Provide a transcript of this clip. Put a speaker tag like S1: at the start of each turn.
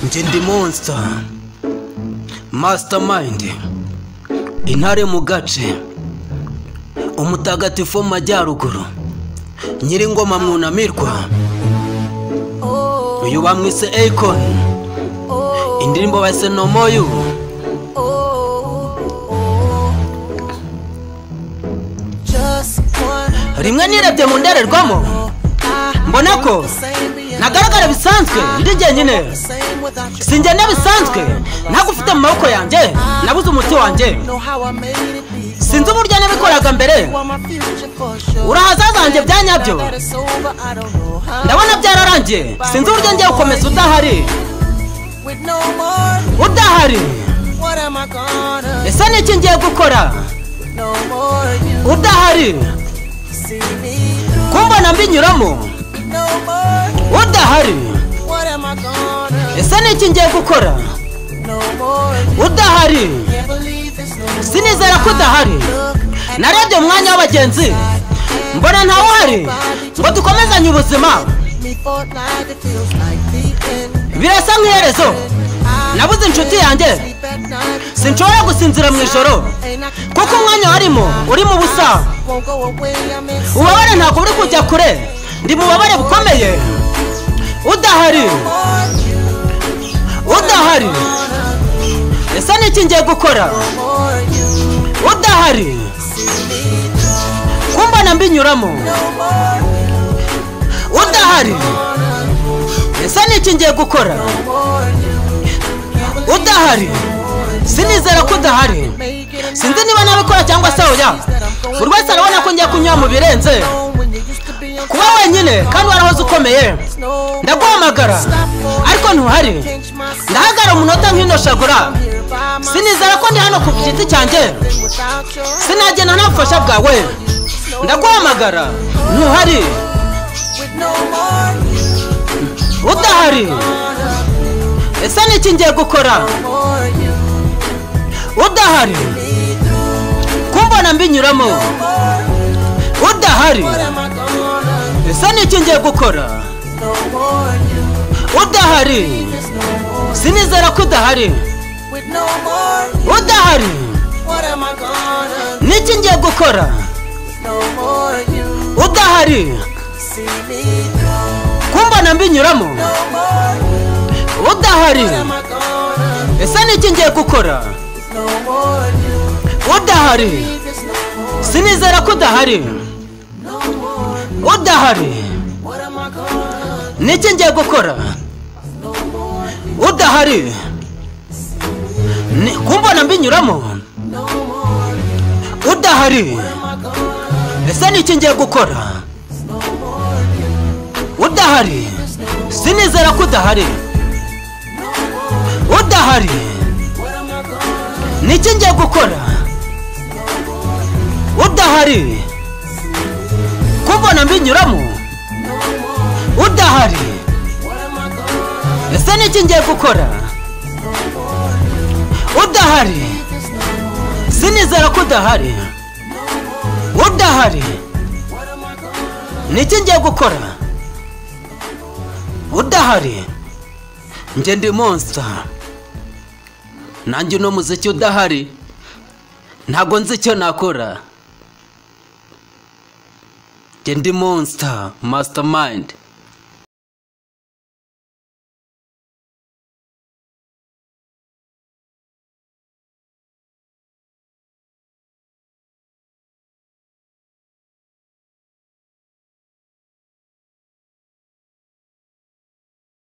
S1: Njye ndi monster mastermind intare mu gace umutagatifu mu majyaruguru Nyiringoma mwunamirwa uyu bamwise Akon indirimbo base no moyo rimwe nirebye mu ndorerwamo mbona ko nagaragara bisanzwe ndi jyenyine sinjye nabisanzwe ntagufite mu maboko yanjye nabuze umuti wanjye sinzi uburyo nabikoraga mbere urahazazanjye byanyabyo ndabona byararangiye sinzi uburyo ngiye gukomeza udahari ese niki ngiye gukora udahari kumbona mbinyuramo udahari ese niki ngiye gukora udahari sinizera ko udahari narebye umwanya w'abagenzi mbona ntawe uhari ngo dukomezanye ubuzima birasa nk'iherezo nabuze inshuti yanjye sinshobora gusinzira mu ijoro kuko umwanya warimo uri mu busa ububabare ntabwo buri kujya kure ndi mu bubabare bukomeye udahari ese niki ngiye gukora udahari kumbona mbinyuramo udahari ese niki ngiye gukora udahari sinizera ko udahari sinzi niba nabikora cyangwa se oya buri wese arabona ko ngiye kunyura mu birenze kuba wenyine kandi warahoze ukomeye ndaguhamagara ariko ntuhari ndahagara umunota nk'indoshagura sinizera ko ndi hano ku giti cyanjye sinagenda nta bufasha bwawe ndaguhamagara ntuhari udahari ese niki ngiye gukora udahari kumbona mbinyuramo udahari ese niki ngiye gukora udahari sinizera ko udahari udahari niki ngiye gukora udahari kumbona mbinyuramo udahari ese niki ngiye gukora udahari sinizera ko udahari udahari niki ngiye gukora udahari kumbona mbinyuramo udahari ese niki ngiye gukora udahari sinizera ko udahari udahari niki ngiye gukora udahari kumbona mbinyuramo udahari ese niki ngiye gukora udahari sinizera ko udahari udahari niki ngiye gukora udahari njye ndi monster nanjye uno muziki udahari ntago nzi icyo nakora njye ndi monster mastermind